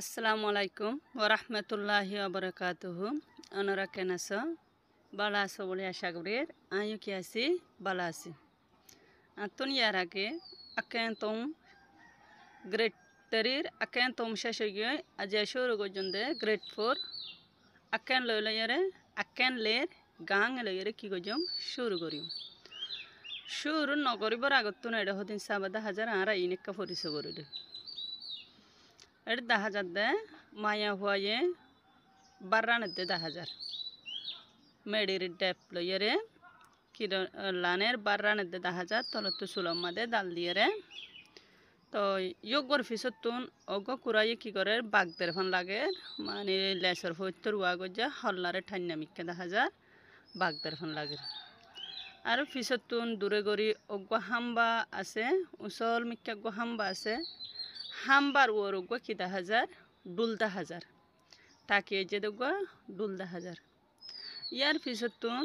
আসসালামু আলাইকুম ওরহমতুল্লাহি ওবরাকাতুহু। ওনারা কেন আছো? ভালো আছো বলে আশা করি। আমিও কি আছি, ভালো আছি। তুন ইয়ার আগে আকেন্তম গ্রেড 3 আকেন্তম শেষ হয়ে গিয়ে আজ শুরু পর্যন্ত গ্রেড 4 আকেন লইলে আকেন লের গাং লইরে কি গজম শুরু করিম। শুরু নগরিবর আগত এটা হদিন সাবাদা হাজার আরা ইনেকা পরিচয় করিলে এটা 10,000 দে মায়া হুয়ায়ে বারানের 10,000 মেডির ডেপ লইয়ে কির লানের বারানের 10,000 তলত সুলম্মা দে ডাল দিয়ে রে তো ইয়োগর ফিসত তুন অগ কুরাই কি করে বাগদের ফান লাগে মানে লেসর হইতর ওয়া গজা হল্লারে ঠান্না মিক্কে 10,000 বাগদের ফান লাগে আর ফিসত তুন দূরে গরি অগ হাম্বা আছে উসল মিক্কা অগ হাম্বা আছে হাম্বার ওর অগ কি 10,000 ডুল 10,000 তাকিয়ে যে অগ ডুল 10,000 ইয়ার ফিসত তুন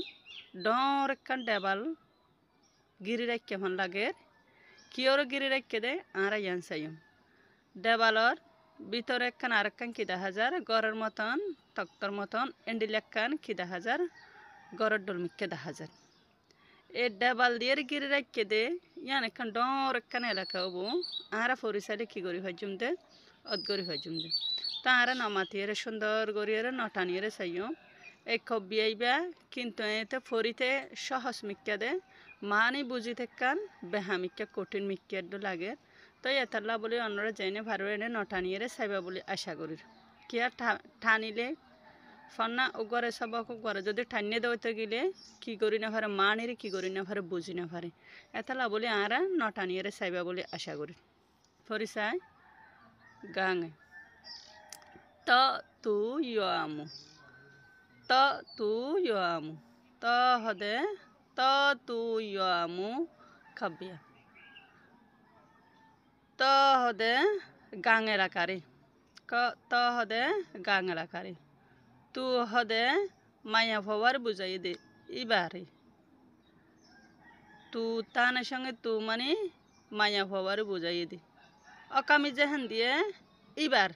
ডর একখান ডেবাল গিরি রাখকে ফান লাগে কিওর গিরি রাখকে দে আরা ইয়ান সাইম দেবালর ভিতরে একখান আর একখান কি 10,000 গড়ের মতন তক্তর মতন এন্ডিল একখান কি 10,000 গড়ের ডলমিককে 10,000 এ দেবাল দিয়ে গিরি রাখকে দে ইয়ান একখান ডর একখান এলাকা হবো আরা ফরিসাইডে কি করি হজুম দে অদগরি হজুম দে তা আরা নমাতিয়ে সুন্দর গড়িয়ে নটানিয়ে সাইম এই কবি আইবা কিন্তু এতে ফরিতে সহজ মিক্কা দে মানি বুঝি থেকান বেহা মিক্কা কঠিন মিক্কা লাগে তো এতাল্লা বলে অন্যরা যাইনে ভালো এনে নটানিয়ে চাইবা বলে আশা করি কি আর ঠানিলে ফন্না ও ঘরে সব ঘরে যদি ঠানিয়ে দেওয়াতে গেলে কি করি না পারে মানিরে কি করি না পারে বুঝি না পারে এতাল্লা বলে আরা নটানিয়ে চাইবা বলে আশা করি ফরিসাই গাঙে ত তু ইয়ামু ত তু ইয়ামু ত হদে ত তু ইয়ামু খাবিয়া ত হদে গাঙের আকারে ত হদে গাঙের আকারে তু হদে মায়া ভবার বুঝাই দে ইবারে তু তানের সঙ্গে তু মানে মায়া ভবার বুঝাই দে অকামি যেহেন দিয়ে ইবার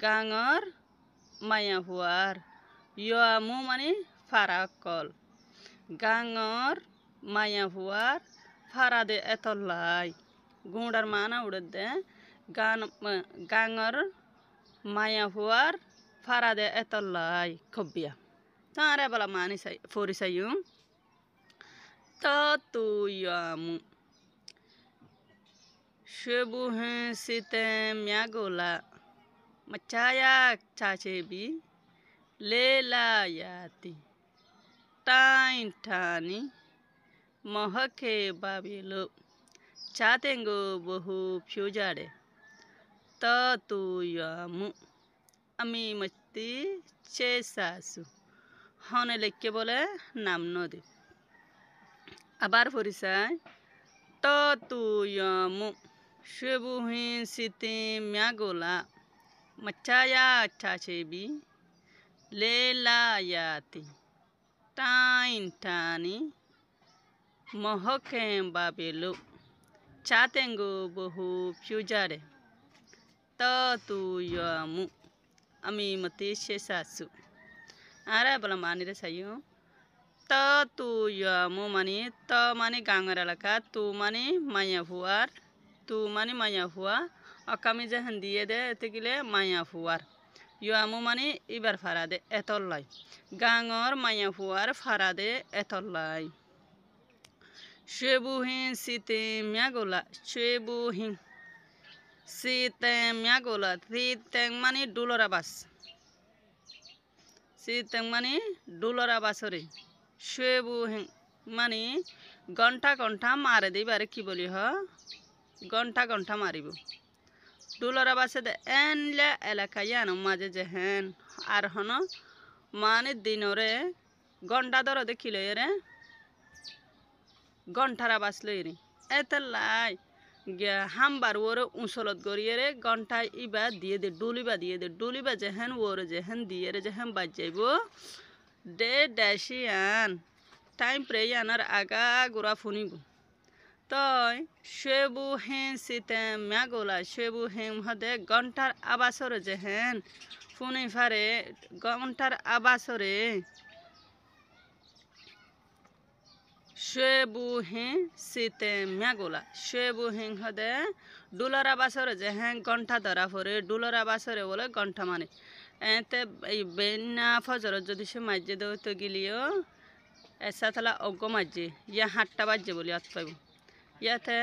গাঙর মায়া হুয়ার ইয়ামু মানে ফারাকল গাঙর মায়া হুয়ার ফারা দে এতলাই গুঁড়ার মানা উড়ে দে গাঙর মায়া হুয়ার ফারা দে এতলাই খবিয়া তারে বলা মানি সাই ফরি সাইম ত তুয়ামু shebu hen sitem yagola macaya chachebi lela yati tain tani mohake babilo chatengo bohu pyujade ta tu yamu ami mati chesasu hone lekke bole nam nodi abar forisai ta tu yamu shebu hen sitem yagola macaya chachebi lela yati tain tani mohokem babelo chatengo bohu pyujare ta tu yamu ami mati shesasu ara bala manire sayo ta tu yamu mani ta mani gangar elaka tu mani maya huar tu mani maya hua akami jahan diye de ete gile maya huar ইয়ামু মানে এবার ফারাদে এতলাই গাঙর মায়া হুয়ার ফারাদে এতলাই শেবুহিন সিতেমিয়া গোলা শেবুহিন সিতেমিয়া গোলা সিতেং মানে ডুলরা বাস সিতেং মানে ডুলরা বাসরে শেবুহিন মানে ঘন্টা ঘন্টা মারে দিবারে কি বলি হ ঘন্টা ঘন্টা মারিব ডুলরা বাসে দে এনলে এলাকা ইয়ানো মাঝে যেহেন আর হন মানে দিনরে ঘন্টা ধর দেখিল রে ঘন্টারা বাসল রে এত লাই হামবার ওর উঁচলত গড়িয়ে রে ঘন্টা ইবা দিয়ে দে ডুলিবা যেহেন ওর যেহেন দিয়ে রে যেহেন বাজ যাইব দে ড্যাশিয়ান টাইম প্রে আনার আগা গোড়া ফুনিব তই শেবু হেন সিতে ম্যাগোলা শেবু হেম হদে ঘন্টার আবাসর যে হেন ফুনি ফারে ঘন্টার আবাসরে শেবু হেন সিতে ম্যাগোলা শেবু হেন হদে ডুলার আবাসরে যে হেন ঘন্টা ধরা ফরে ডুলার আবাসরে বলে ঘন্টা মানে এতে এই বেনা ফজর যদি সে মাঝে দৌতে গিলিও এসা থালা অজ্ঞ মাঝে ইয়া 8টা বাজে বলি অত পাইব ইয়াতে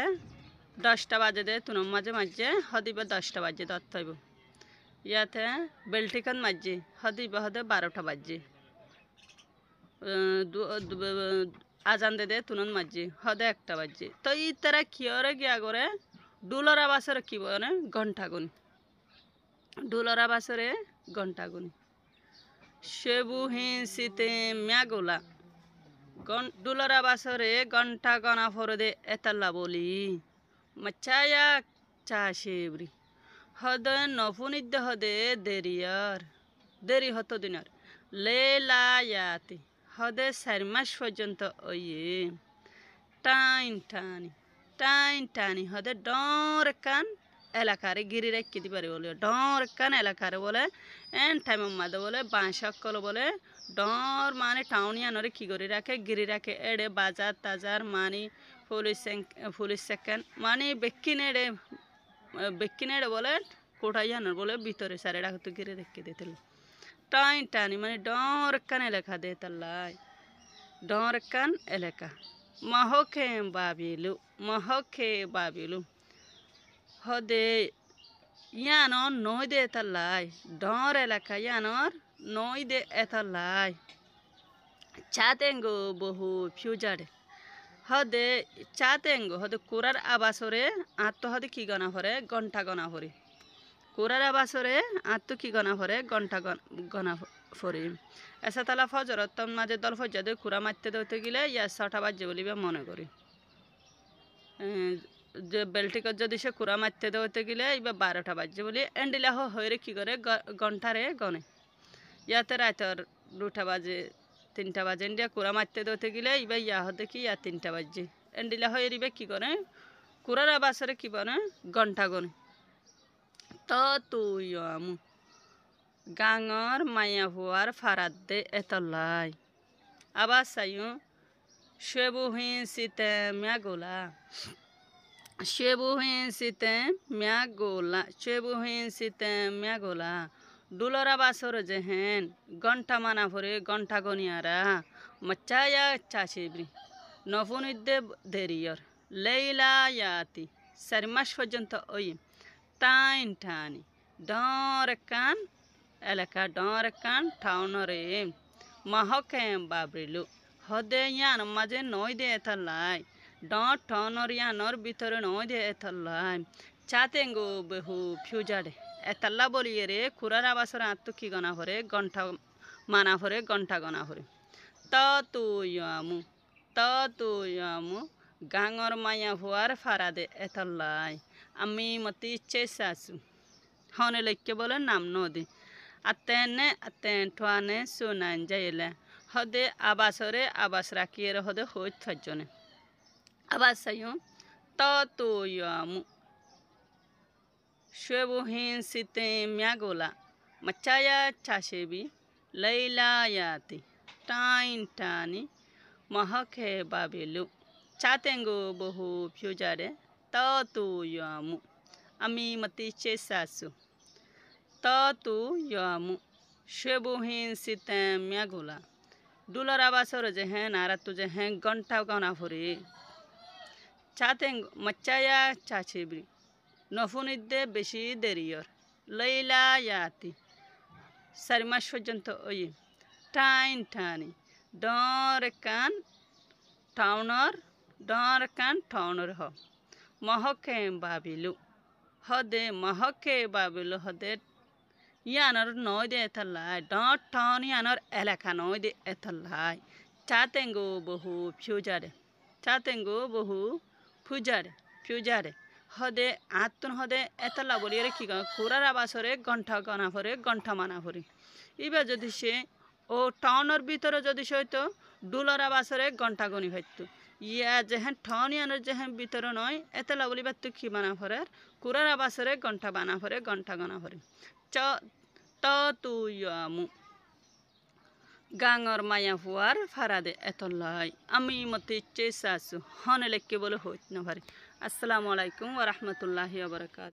10টা বাজে দে তুনম মাঝে মাঝে হদিবে 10টা বাজে দত পাইব ইয়াতে বেলটিকান মাঝে হদিবে হদে 12টা বাজে আজান দে তুনন মাঝে হদে 1টা বাজে তো ই তারা কিয়রে গিয়া করে ডুলরা বাসরে কি বলে ঘন্টা গুনি ডুলরা বাসরে ঘন্টা গুনি সেবু হিন সিতে ম্যাগোলা ডুলরা বাসরে ঘন্টা গনা ফরদে এতাল্লা বলি মাচায়া চা শেবরি হদে নফুনিদ্দে হদে দেরিয়ার দেরি হতো দিনার লেলায়াতি হদে 4 মাস পর্যন্ত ওয়ে টাইন টানি হদে ডর কান এলাকারে গিরি রেখে দিবারে বলে ডর কান এলাকারে বলে এন টাইম মাদে বলে বাঁশকল বলে ডর মানে টাউনিয়ানরে কি করে রাখে গিরি রাখে এড়ে বাজার তাজার মানে পুলিশ সেকেন্ড মানে বেক্কিনেড়ে বলে কোটাইয়ানর বলে ভিতরে সারে রাখতো গিরে রেখে দিতেল টাইন টানি মানে ডর কান এলাকা দে তাল্লাই ডর কান এলাকা মহকে বাবিলু হদে ইয়ানর নই দে তাল্লাই ডর এলাকা ইয়ানর নই দে এতাল্লাই চাতেঙ্গো বহু ফিউজারে হদে চাতেঙ্গো হদে কুরার আবাসরে আত্ম হদে কি গনা ভরে ঘন্টা গনা ভরে কুরার আবাসরে আত্ম কি গনা ভরে ঘন্টা গনা ফরে এসা তালা ফজরত তম মাঝে দল ফজরে কুরা মারতে দৌতে গেলে ইয়া 6টা বাজে বলিবে মনে করি যে বেলটিকত যদি সে কুরা মারতে দৌতে গেলে এবার 12টা বাজে বলি এন্ডিলা হয়ে কি করে ঘন্টারে গনে ইয়াতে রাতর 2টা বাজে 3টা বাজে ইন্ডিয়া কুরা মারতে দৌতে গেলে এবার ইয়া হতে কি ইয়া 3টা বাজে এন্ডিলা হয়ে রিবে কি করে কুরার আবাসরে কি বনে ঘন্টা গনে তো তুই আমু গাঙর মায়া হুয়ার ফারাদ দে এতলাই আবার সাইও শেবু হিন সিতে ম্যাগোলা শেবু হিন সিতে ম্যাগোলা ডুলরা বাসর যে হেন ঘন্টা মানা ভরে ঘন্টা গনিয়ারা মচ্চায়া চাষিবরি নফুনিদ্দে দেরিয়র লেইলা ইয়াতি 4 মাস পর্যন্ত ওই টাইন টানি ডর কান এলাকা ডর কান টাউনরে মহকে বাবরিলু হদে ইয়ান মাঝে নই দে এতাল্লাই ডর টাউনর ইয়ানর ভিতরে নই দে এতাল্লাই চাতেঙ্গো বহু ফিউজারে এতাল্লা বলিয়ে রে কুরার আবাসর আত্ম কি গনা ভরে ঘন্টা মানা ভরে ঘন্টা গনা ভরে তুই আমু গাঙর মায়া হুয়ার ফারাদে এতাল্লাই আমি মতি ইচ্ছে শাশু হনে লেখকে বলে নাম নদী আতেন ঠোয়ানে সুনান যাইলে হদে আবাসরে আবাস রাখিয়ে হদে হই থজনে আবাস সাইও তুই আমু শেবু হিন সিতে ম্যাগোলা মাচায়া চাষেবি লৈলায়াতি টাইন টানি মহকে বাবিলু চাতেঙ্গো বহু ফিউজারে তুই আমু আমি মতি চেসাসু তুই আমু শেবু হিন সিতে ম্যাগোলা ডুলার আবাসর যে হেন আর তুঝে হেন ঘন্টা গনা ভরে চাতেঙ্গো মাচায়া চাষেবি নফুনিদ্দে বেশি দেরিয়র লৈলায়াতি 4 মাস পর্যন্ত ওই টাইন টানি ডর কান টাউনর হ মহকে বাবিলু হদে ইয়ানর নই দে এতাল্লাই ডর টাউন ইয়ানর এলাকা নই দে এতাল্লাই চাতেঙ্গো বহু ফিউজারে হদে আত্মন হদে এতাল্লা বলি রে কি কুরার আবাসরে ঘন্টা গনা ভরে ঘন্টা মানা ভরে এবার যদি সে ও টাউনের ভিতরে যদি সে হইতো ডুলার আবাসরে ঘন্টা গনি হইতো ইয়া যেহেন ঠনিয়ানোর যেহেন ভিতরে নয় এতে লাগুলি বা তুই কি বানা ফরে কুরার আবাসরে ঘন্টা বানা ফরে ঘন্টা গনা ফরে চ ত তুই গাঙর মায়া হুয়ার ফারাদে এতলাই আমি মতে ইচ্ছে সাসু হনে লেখকে বলে হইত না পারি। আসসালামু আলাইকুম ওয়া রাহমাতুল্লাহি ওয়া বারাকাতুহু।